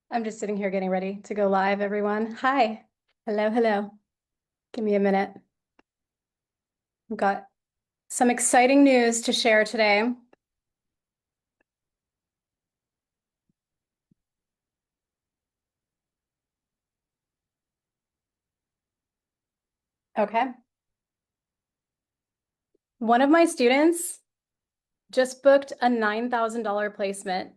I'm just sitting here getting ready to go live, everyone. Hi. Hello, hello. Give me a minute. I've got some exciting news to share today. Okay. One of my students just booked a $9,000 placement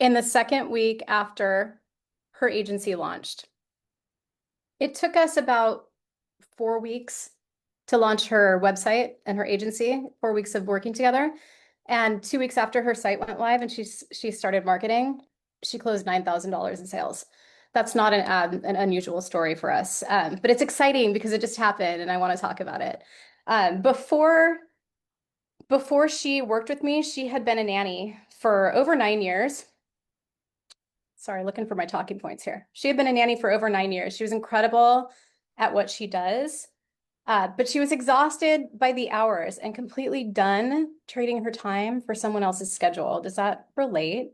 in the second week after her agency launched. It took us about 4 weeks to launch her website and her agency, 4 weeks of working together. And 2 weeks after her site went live and she started marketing, she closed $9,000 in sales. That's not an unusual story for us, but it's exciting because it just happened and I want to talk about it. Before she worked with me, she had been a nanny for over 9 years. Sorry, looking for my talking points here. She had been a nanny for over 9 years. She was incredible at what she does. But she was exhausted by the hours and completely done trading her time for someone else's schedule. Does that relate?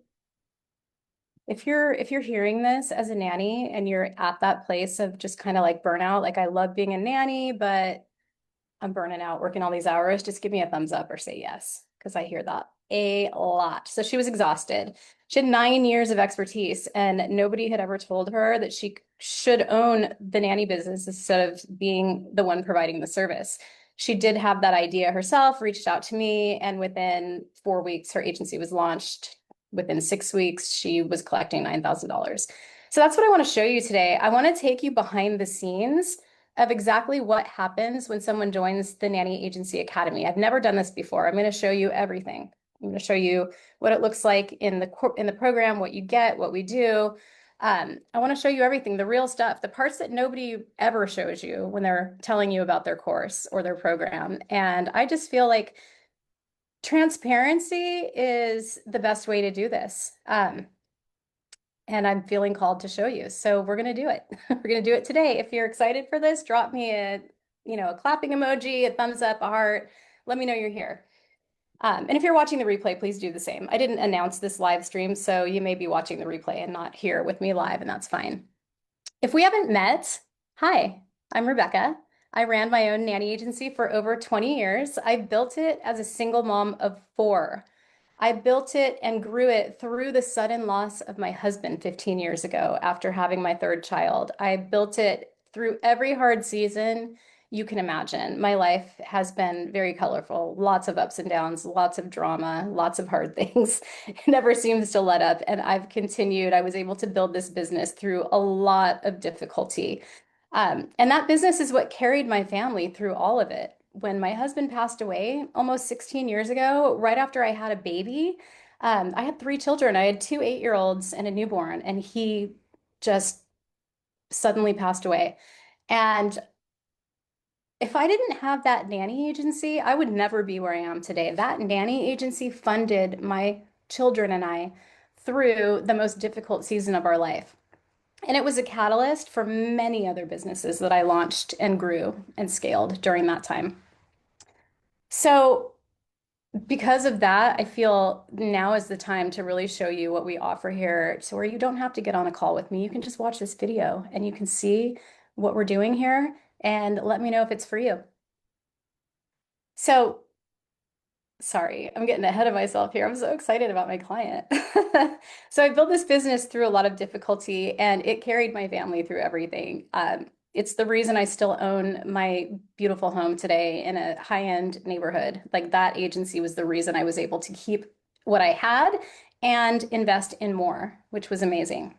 If you're hearing this as a nanny and you're at that place of just kind of like burnout, like I love being a nanny, but I'm burning out working all these hours, just give me a thumbs up or say yes, because I hear that a lot. So she was exhausted. She had 9 years of expertise, and nobody had ever told her that she should own the nanny business instead of being the one providing the service. She did have that idea herself, reached out to me, and within 4 weeks, her agency was launched. Within 6 weeks, she was collecting $9,000. So that's what I want to show you today. I want to take you behind the scenes of exactly what happens when someone joins the Nanny Agency Academy. I've never done this before. I'm going to show you everything. I'm going to show you what it looks like in the program, what you get, what we do. I want to show you everything, the real stuff, the parts that nobody ever shows you when they're telling you about their course or their program. And I just feel like transparency is the best way to do this. And I'm feeling called to show you. So we're going to do it. We're going to do it today. If you're excited for this, drop me a clapping emoji, a thumbs up, a heart. Let me know you're here. And if you're watching the replay, please do the same. I didn't announce this live stream, so you may be watching the replay and not here with me live, and that's fine. If we haven't met, hi, I'm Rebecca. I ran my own nanny agency for over 20 years. I built it as a single mom of 4. I built it and grew it through the sudden loss of my husband 15 years ago after having my third child. I built it through every hard season you can imagine. My life has been very colorful, lots of ups and downs, lots of drama, lots of hard things. It never seems to let up. And I've continued. I was able to build this business through a lot of difficulty. And that business is what carried my family through all of it. When my husband passed away almost 16 years ago, right after I had a baby, I had 3 children. I had 2 8-year-olds and a newborn, and he just suddenly passed away. And if I didn't have that nanny agency, I would never be where I am today. That nanny agency funded my children and I through the most difficult season of our life. And it was a catalyst for many other businesses that I launched and grew and scaled during that time. So, because of that, I feel now is the time to really show you what we offer here, so where you don't have to get on a call with me. You can just watch this video and you can see what we're doing here and let me know if it's for you. So, sorry, I'm getting ahead of myself here. I'm so excited about my client. So I built this business through a lot of difficulty and it carried my family through everything. It's the reason I still own my beautiful home today in a high-end neighborhood. Like that agency was the reason I was able to keep what I had and invest in more, which was amazing.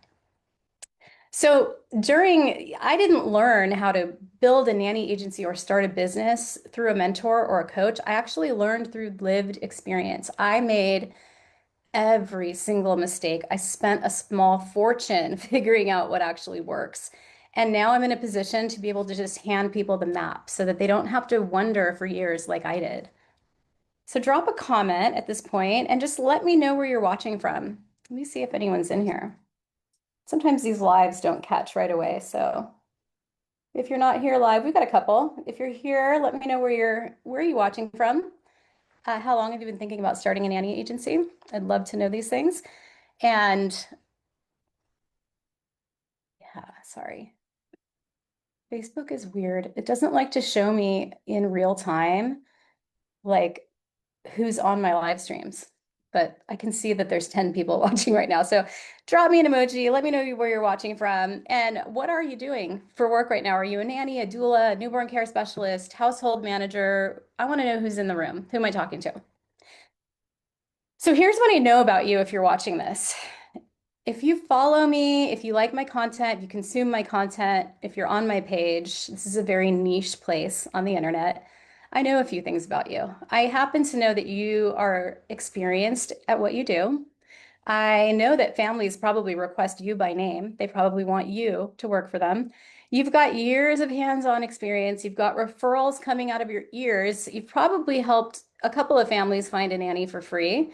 So I didn't learn how to build a nanny agency or start a business through a mentor or a coach. I actually learned through lived experience. I made every single mistake. I spent a small fortune figuring out what actually works. And now I'm in a position to be able to just hand people the map so that they don't have to wonder for years like I did. So drop a comment at this point and just let me know where you're watching from. Let me see if anyone's in here. Sometimes these lives don't catch right away, so if you're not here live, we've got a couple. If you're here, let me know where are you watching from? How long have you been thinking about starting a nanny agency? I'd love to know these things. And sorry. Facebook is weird. It doesn't like to show me in real time, like who's on my live streams, but I can see that there's 10 people watching right now. So drop me an emoji. Let me know where you're watching from. And what are you doing for work right now? Are you a nanny, a doula, a newborn care specialist, household manager? I want to know who's in the room. Who am I talking to? So here's what I know about you if you're watching this. If you follow me, if you like my content, if you consume my content, if you're on my page, this is a very niche place on the internet. I know a few things about you. I happen to know that you are experienced at what you do. I know that families probably request you by name. They probably want you to work for them. You've got years of hands-on experience. You've got referrals coming out of your ears. You've probably helped a couple of families find a nanny for free.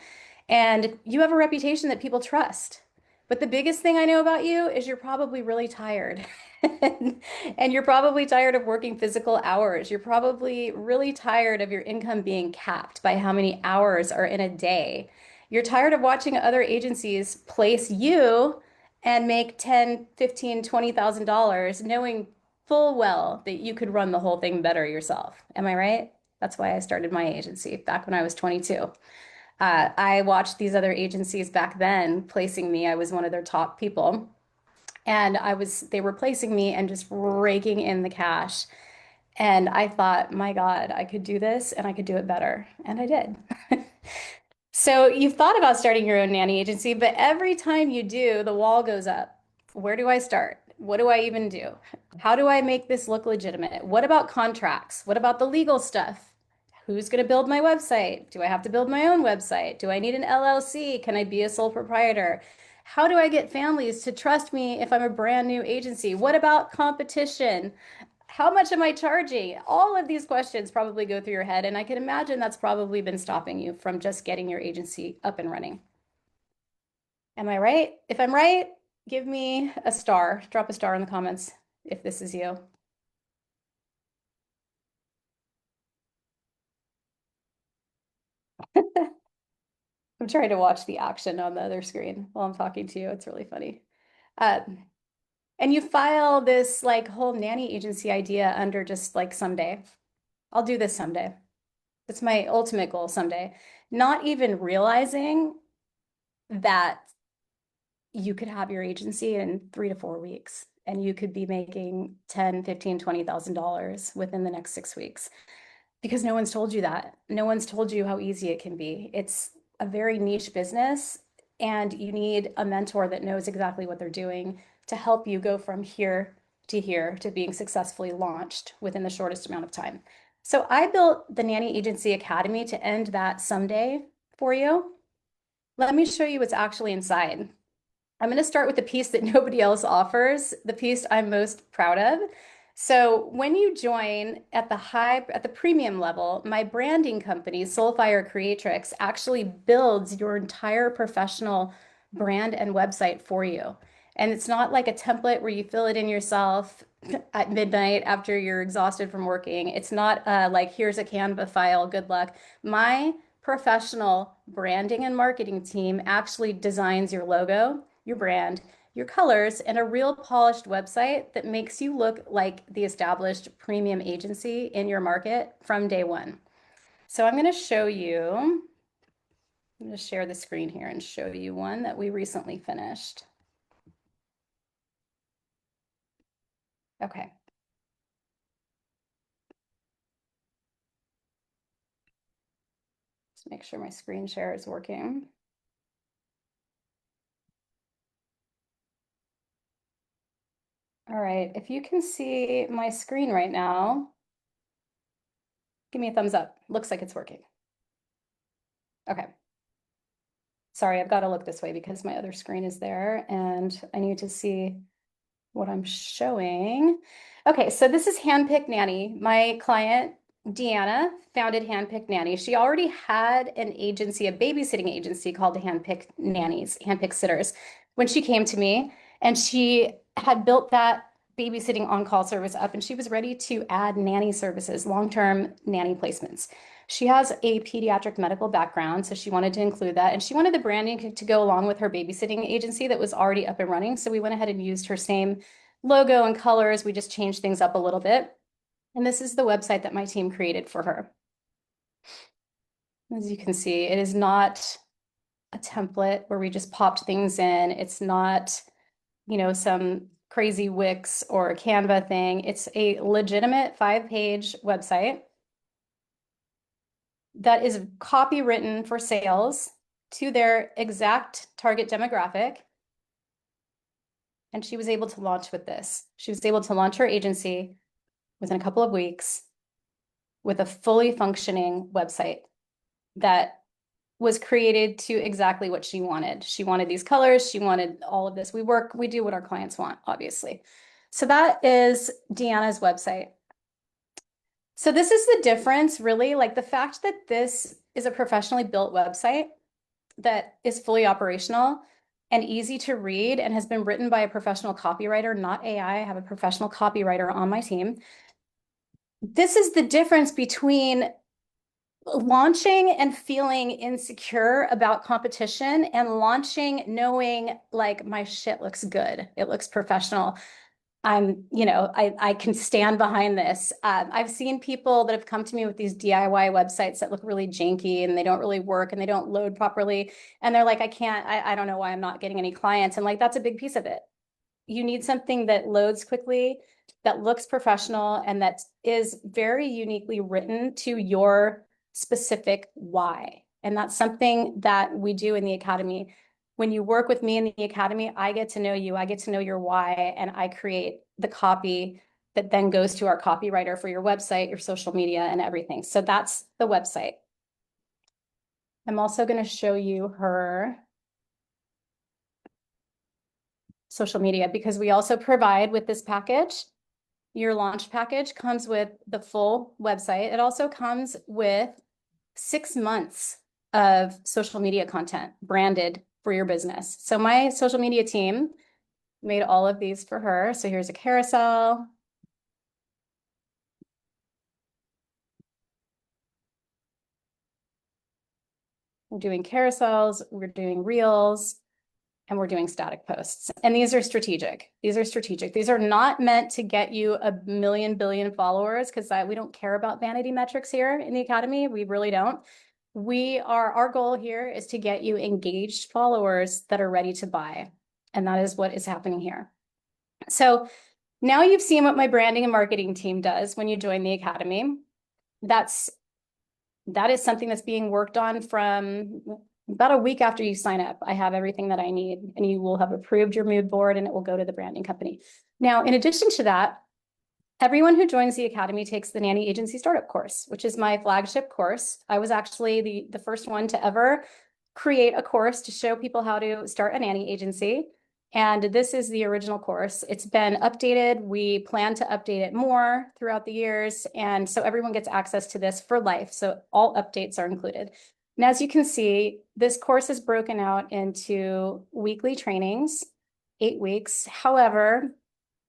And you have a reputation that people trust. But the biggest thing I know about you is you're probably really tired. And you're probably tired of working physical hours. You're probably really tired of your income being capped by how many hours are in a day. You're tired of watching other agencies place you and make $10, $15, $20,000, knowing full well that you could run the whole thing better yourself. Am I right? That's why I started my agency back when I was 22. I watched these other agencies back then placing me. I was one of their top people. And they were placing me and just raking in the cash. And I thought, my God, I could do this and I could do it better. And I did. So you've thought about starting your own nanny agency, but every time you do, the wall goes up. Where do I start? What do I even do? How do I make this look legitimate? What about contracts? What about the legal stuff? Who's going to build my website? Do I have to build my own website? Do I need an LLC? Can I be a sole proprietor? How do I get families to trust me if I'm a brand new agency? What about competition? How much am I charging? All of these questions probably go through your head, and I can imagine that's probably been stopping you from just getting your agency up and running. Am I right? If I'm right, give me a star. Drop a star in the comments if this is you. I'm trying to watch the action on the other screen while I'm talking to you. It's really funny. And you file this like whole nanny agency idea under just like someday. I'll do this someday. It's my ultimate goal someday. Not even realizing that you could have your agency in 3 to 4 weeks and you could be making $10, $15, $20,000 within the next 6 weeks. Because no one's told you that. No one's told you how easy it can be. It's a very niche business, and you need a mentor that knows exactly what they're doing to help you go from here to being successfully launched within the shortest amount of time. So I built the Nanny Agency Academy to end that someday for you. Let me show you what's actually inside. I'm going to start with the piece that nobody else offers, the piece I'm most proud of. So when you join at the premium level, my branding company, Soulfire Creatrix, actually builds your entire professional brand and website for you. And it's not like a template where you fill it in yourself at midnight after you're exhausted from working. It's not like, here's a Canva file, good luck. My professional branding and marketing team actually designs your logo, your brand, your colors, and a real polished website that makes you look like the established premium agency in your market from day one. So I'm going to show you, I'm going to share the screen here and show you one that we recently finished. Okay. Let's make sure my screen share is working. All right, if you can see my screen right now, give me a thumbs up. Looks like it's working. Okay. Sorry, I've got to look this way because my other screen is there and I need to see what I'm showing. Okay, so this is Handpicked Nanny. My client, Deanna, founded Handpicked Nanny. She already had an agency, a babysitting agency called Handpicked Nannies, Handpicked Sitters, when she came to me, and she had built that babysitting on-call service up, and she was ready to add nanny services, long-term nanny placements. She has a pediatric medical background, so she wanted to include that, and she wanted the branding to go along with her babysitting agency that was already up and running. So we went ahead and used her same logo and colors, we just changed things up a little bit. And this is the website that my team created for her. As you can see, it is not a template where we just popped things in. It's not, you know, some crazy Wix or Canva thing. It's a legitimate 5-page website that is copywritten for sales to their exact target demographic. And she was able to launch with this. She was able to launch her agency within a couple of weeks with a fully functioning website that was created to exactly what she wanted. She wanted these colors. She wanted all of this. We do what our clients want, obviously. So that is Deanna's website. So this is the difference, really, like the fact that this is a professionally built website that is fully operational and easy to read and has been written by a professional copywriter, not AI. I have a professional copywriter on my team. This is the difference between launching and feeling insecure about competition and launching knowing like my shit looks good. It looks professional. I can stand behind this. I've seen people that have come to me with these DIY websites that look really janky and they don't really work and they don't load properly. And they're like, I don't know why I'm not getting any clients. And like, that's a big piece of it. You need something that loads quickly, that looks professional, and that is very uniquely written to your specific why. And that's something that we do in the Academy. When you work with me in the Academy, I get to know you, I get to know your why, and I create the copy that then goes to our copywriter for your website, your social media, and everything. So that's the website. I'm also going to show you her social media because we also provide with this package. Your launch package comes with the full website. It also comes with 6 months of social media content branded for your business. So my social media team made all of these for her. So here's a carousel. We're doing carousels, we're doing reels, and we're doing static posts. And these are strategic. These are strategic. These are not meant to get you a million, billion followers because we don't care about vanity metrics here in the Academy. We really don't. Our goal here is to get you engaged followers that are ready to buy. And that is what is happening here. So now you've seen what my branding and marketing team does when you join the Academy. That is something that's being worked on from about a week after you sign up. I have everything that I need, and you will have approved your mood board and it will go to the branding company. Now, in addition to that, everyone who joins the Academy takes the Nanny Agency Startup course, which is my flagship course. I was actually the first one to ever create a course to show people how to start a nanny agency. And this is the original course. It's been updated. We plan to update it more throughout the years. And so everyone gets access to this for life. So all updates are included. And as you can see, this course is broken out into weekly trainings, 8 weeks. However,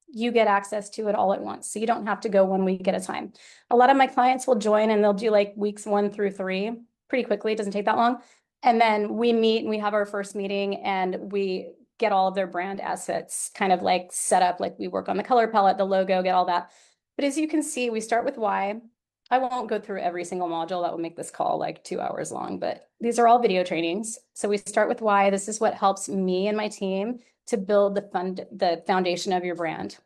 you get access to it all at once. So you don't have to go 1 week at a time. A lot of my clients will join and they'll do like weeks 1 through 3 pretty quickly. It doesn't take that long. And then we meet and we have our first meeting and we get all of their brand assets kind of like set up, like we work on the color palette, the logo, get all that. But as you can see, we start with why. I won't go through every single module. That will make this call like 2 hours long, but these are all video trainings. So we start with why. This is what helps me and my team to build the foundation of your brand.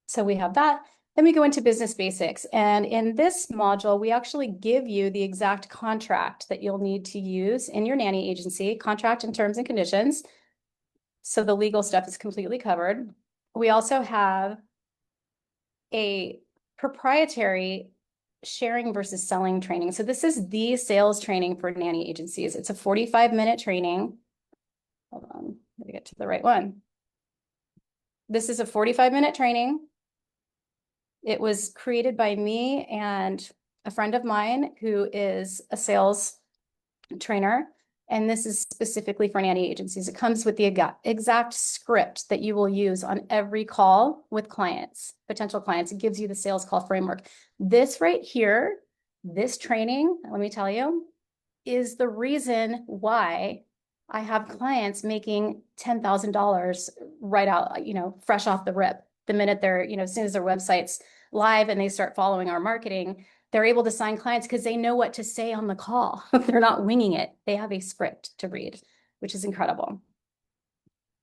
So we have that. Then we go into business basics. And in this module, we actually give you the exact contract that you'll need to use in your nanny agency, contract and terms and conditions. So the legal stuff is completely covered. We also have a proprietary sharing versus selling training. So this is the sales training for nanny agencies. It's a 45-minute training. Hold on, let me get to the right one. This is a 45-minute training. It was created by me and a friend of mine who is a sales trainer. And this is specifically for nanny agencies. It comes with the exact script that you will use on every call with clients, potential clients. It gives you the sales call framework. This right here, this training, let me tell you, is the reason why I have clients making $10,000 right out, fresh off the rip. The minute they're, as soon as their website's live and they start following our marketing, they're able to sign clients because they know what to say on the call. They're not winging it. They have a script to read, which is incredible.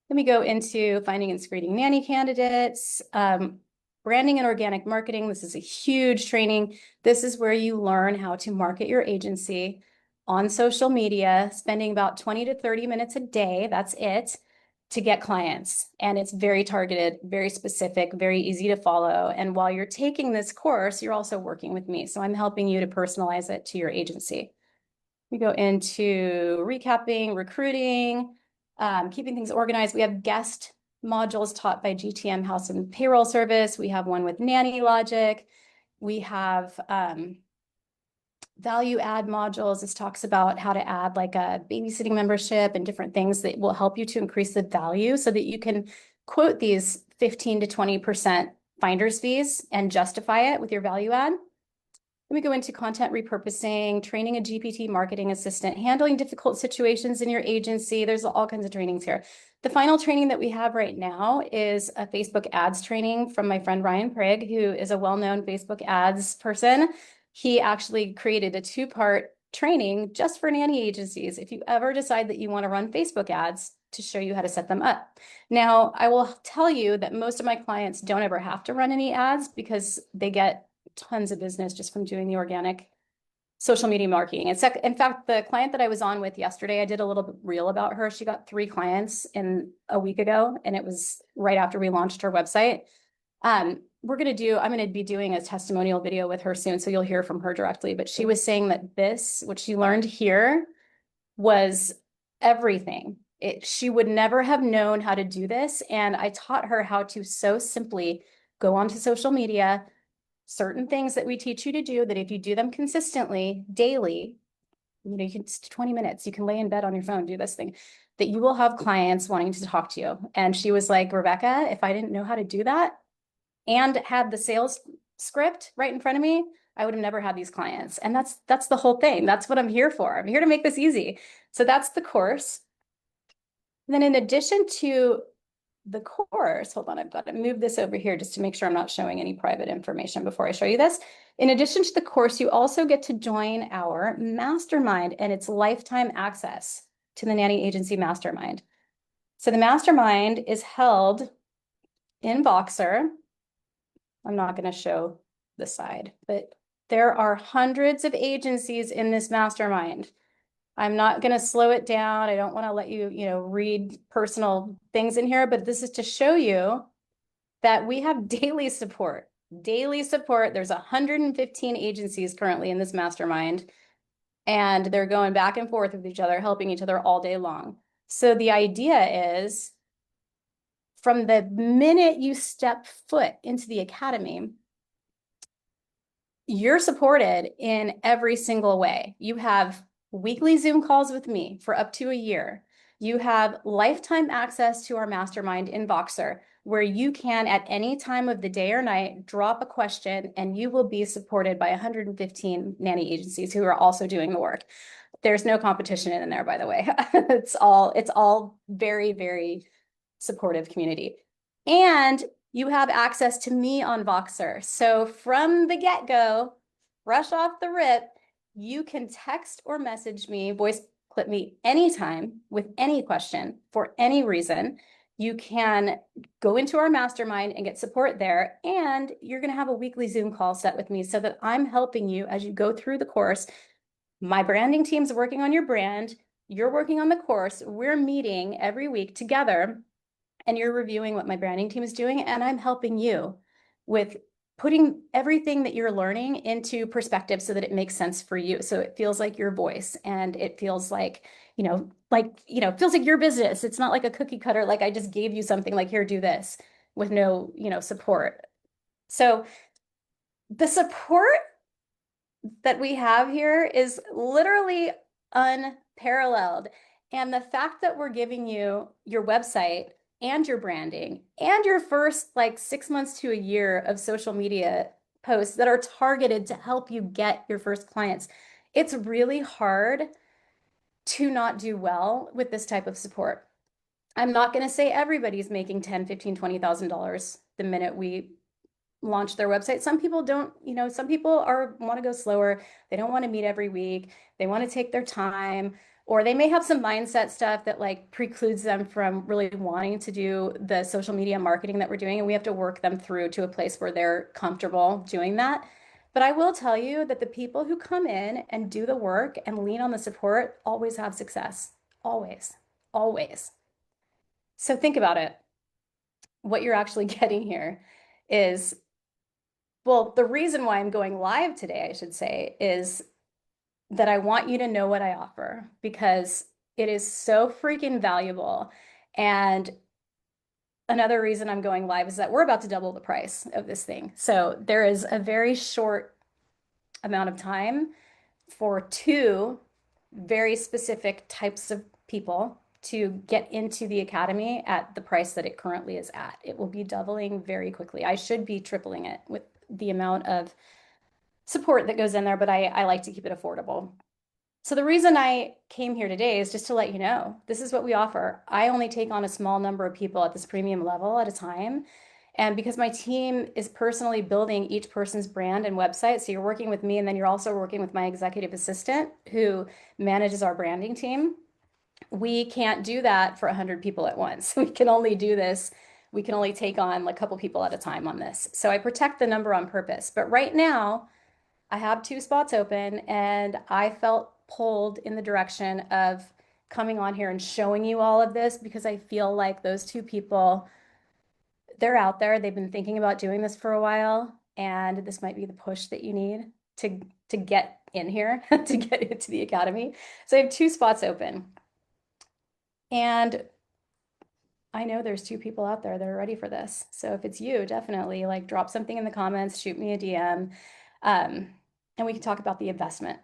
Let me go into finding and screening nanny candidates. Branding and organic marketing. This is a huge training. This is where you learn how to market your agency on social media, spending about 20 to 30 minutes a day. That's it, to get clients. And it's very targeted, very specific, very easy to follow. And while you're taking this course, you're also working with me. So I'm helping you to personalize it to your agency. We go into recapping, recruiting, keeping things organized. We have guest modules taught by GTM House and Payroll Service. We have one with Nanny Logic. We have value add modules. This talks about how to add like a babysitting membership and different things that will help you to increase the value so that you can quote these 15 to 20% finder's fees and justify it with your value add. Then we go into content repurposing, training a GPT marketing assistant, handling difficult situations in your agency. There's all kinds of trainings here. The final training that we have right now is a Facebook ads training from my friend Ryan Prigg, who is a well-known Facebook ads person. He actually created a 2-part training just for nanny agencies. If you ever decide that you want to run Facebook ads, to show you how to set them up. Now, I will tell you that most of my clients don't ever have to run any ads because they get tons of business just from doing the organic social media marketing. In fact, the client that I was on with yesterday, I did a little reel about her. She got 3 clients in a week ago, and it was right after we launched her website. I'm going to be doing a testimonial video with her soon, so you'll hear from her directly. But she was saying that what she learned here was everything. She would never have known how to do this. And I taught her how to so simply go onto social media, certain things that we teach you to do that if you do them consistently, daily, you can 20 minutes, you can lay in bed on your phone, do this thing, that you will have clients wanting to talk to you. And she was like, Rebecca, if I didn't know how to do that and had the sales script right in front of me, I would have never had these clients. And that's the whole thing. That's what I'm here for. I'm here to make this easy. So that's the course. And then in addition to the course, hold on, I've got to move this over here just to make sure I'm not showing any private information before I show you this. In addition to the course, you also get to join our mastermind, and it's lifetime access to the Nanny Agency Mastermind. So the mastermind is held in Voxer. I'm not going to show the side, but there are hundreds of agencies in this mastermind. I'm not going to slow it down. I don't want to let you, read personal things in here, but this is to show you that we have daily support. Daily support. There's 115 agencies currently in this mastermind, and they're going back and forth with each other, helping each other all day long. So the idea is, from the minute you step foot into the academy, you're supported in every single way. You have weekly Zoom calls with me for up to a year. You have lifetime access to our mastermind in Voxer, where you can at any time of the day or night drop a question and you will be supported by 115 nanny agencies who are also doing the work. There's no competition in there, by the way. It's all very, very supportive community. And you have access to me on Voxer. So from the get-go, fresh off the rip, you can text or message me, voice clip me anytime with any question for any reason. You can go into our mastermind and get support there. And you're going to have a weekly Zoom call set with me so that I'm helping you as you go through the course. My branding team's working on your brand. You're working on the course. We're meeting every week together, and you're reviewing what my branding team is doing, and I'm helping you with putting everything that you're learning into perspective so that it makes sense for you. So it feels like your voice, and it feels like, feels like your business. It's not like a cookie cutter, like I just gave you something like, here, do this, with no, support. So the support that we have here is literally unparalleled. And the fact that we're giving you your website and your branding and your first 6 months to a year of social media posts that are targeted to help you get your first clients. It's really hard to not do well with this type of support. I'm not going to say everybody's making $10, $15, $20,000 the minute we launch their website. Some people don't, some people want to go slower. They don't want to meet every week. They want to take their time, or they may have some mindset stuff that like precludes them from really wanting to do the social media marketing that we're doing. And we have to work them through to a place where they're comfortable doing that. But I will tell you that the people who come in and do the work and lean on the support always have success. Always, always. So think about it. What you're actually getting here is, well, the reason why I'm going live today, I should say, is that I want you to know what I offer because it is so freaking valuable. And another reason I'm going live is that we're about to double the price of this thing. So there is a very short amount of time for two very specific types of people to get into the academy at the price that it currently is at. It will be doubling very quickly. I should be tripling it with the amount of support that goes in there, but I like to keep it affordable. So the reason I came here today is just to let you know, this is what we offer. I only take on a small number of people at this premium level at a time. And because my team is personally building each person's brand and website, so you're working with me, and then you're also working with my executive assistant who manages our branding team. We can't do that for 100 people at once. We can only do this. We can only take on a couple people at a time on this. So I protect the number on purpose. But right now, I have 2 spots open, and I felt pulled in the direction of coming on here and showing you all of this because I feel like those 2 people, they're out there. They've been thinking about doing this for a while, and this might be the push that you need to get in here, to get into the academy. So I have 2 spots open. And I know there's 2 people out there that are ready for this. So if it's you, definitely drop something in the comments, shoot me a DM, and we can talk about the investment.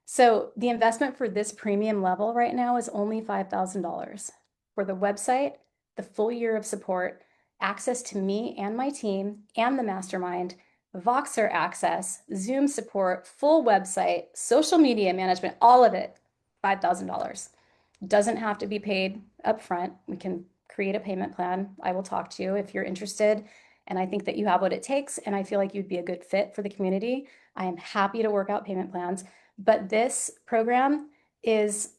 So the investment for this premium level right now is only $5,000 for the website, the full year of support, access to me and my team and the mastermind, Voxer access, Zoom support, full website, social media management, all of it, $5,000. Doesn't have to be paid up front. We can create a payment plan. I will talk to you if you're interested. And I think that you have what it takes. And I feel like you'd be a good fit for the community. I am happy to work out payment plans. But this program is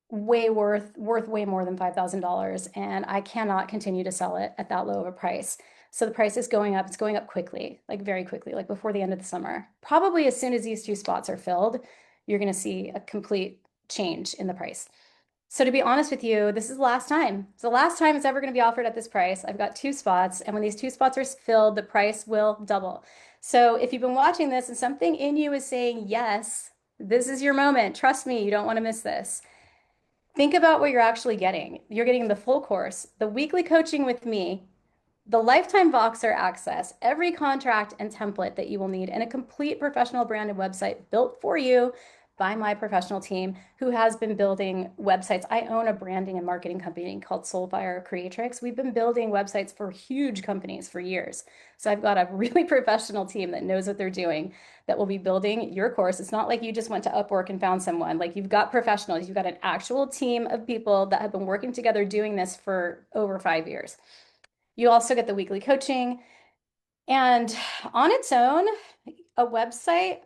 worth way more than $5,000. And I cannot continue to sell it at that low of a price. So the price is going up. It's going up quickly, very quickly, before the end of the summer. Probably as soon as these 2 spots are filled, you're going to see a complete change in the price. So to be honest with you, this is the last time. It's the last time it's ever going to be offered at this price. I've got 2 spots, and when these 2 spots are filled, the price will double. So if you've been watching this and something in you is saying, yes, this is your moment, trust me, you don't want to miss this. Think about what you're actually getting. You're getting the full course, the weekly coaching with me, the lifetime Voxer access, every contract and template that you will need, and a complete professional branded website built for you by my professional team who has been building websites. I own a branding and marketing company called Soulfire Creatrix. We've been building websites for huge companies for years. So I've got a really professional team that knows what they're doing that will be building your course. It's not like you just went to Upwork and found someone. You've got professionals. You've got an actual team of people that have been working together doing this for over 5 years. You also get the weekly coaching. And on its own, a website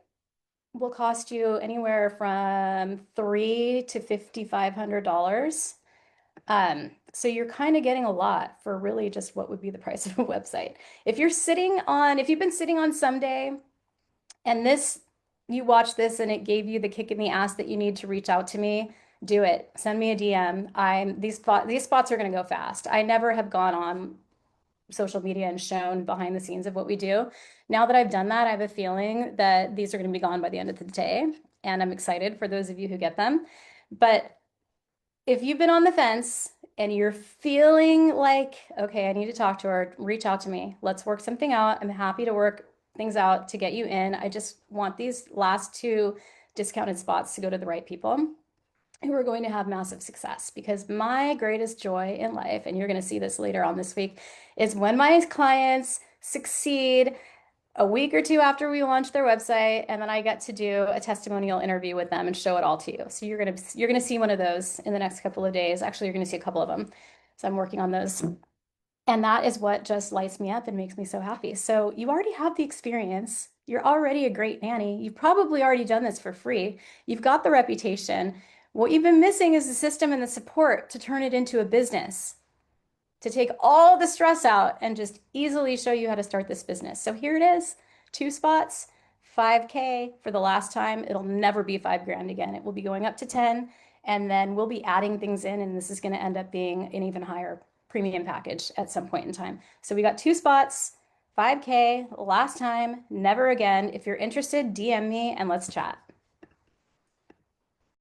will cost you anywhere from $300 to $5,500. So you're kind of getting a lot for really just what would be the price of a website. If you've been sitting on Someday and you watch this and it gave you the kick in the ass that you need to reach out to me, do it. Send me a DM. These spots are going to go fast. I never have gone on social media and shown behind the scenes of what we do. Now that I've done that, I have a feeling that these are going to be gone by the end of the day, and I'm excited for those of you who get them. But if you've been on the fence and you're feeling like, okay, I need to talk to her, reach out to me. Let's work something out. I'm happy to work things out to get you in. I just want these last 2 discounted spots to go to the right people who are going to have massive success, because my greatest joy in life, and you're going to see this later on this week, is when my clients succeed, a week or two after we launched their website, and then I get to do a testimonial interview with them and show it all to you. So you're gonna see one of those in the next couple of days. Actually, you're gonna see a couple of them. So I'm working on those. And that is what just lights me up and makes me so happy. So you already have the experience. You're already a great nanny. You've probably already done this for free. You've got the reputation. What you've been missing is the system and the support to turn it into a business, to take all the stress out and just easily show you how to start this business. So here it is, 2 spots, 5K for the last time. It'll never be 5 grand again. It will be going up to 10, and then we'll be adding things in, and this is going to end up being an even higher premium package at some point in time. So we got 2 spots, 5K, last time, never again. If you're interested, DM me and let's chat.